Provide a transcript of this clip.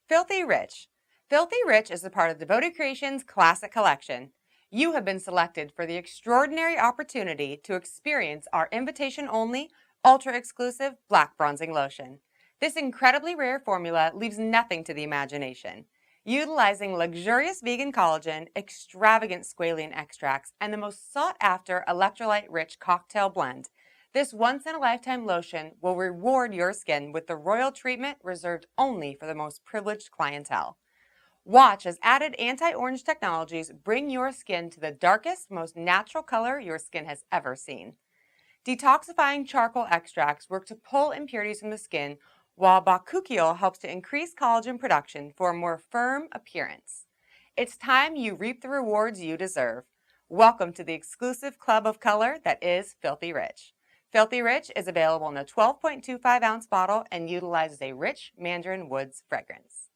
Filthy Rich. Filthy Rich is a part of Devoted Creations Classic Collection. You have been selected for the extraordinary opportunity to experience our invitation-only, ultra-exclusive black bronzing lotion. This incredibly rare formula leaves nothing to the imagination. Utilizing luxurious vegan collagen, extravagant squalene extracts, and the most sought-after electrolyte-rich cocktail blend, this once-in-a-lifetime lotion will reward your skin with the royal treatment reserved only for the most privileged clientele. Watch as added anti-orange technologies bring your skin to the darkest, most natural color your skin has ever seen. Detoxifying charcoal extracts work to pull impurities from the skin, while bakuchiol helps to increase collagen production for a more firm appearance. It's time you reap the rewards you deserve. Welcome to the exclusive club of color that is Filthy Rich. Filthy Rich is available in a 12.25-ounce bottle and utilizes a rich mandarin woods fragrance.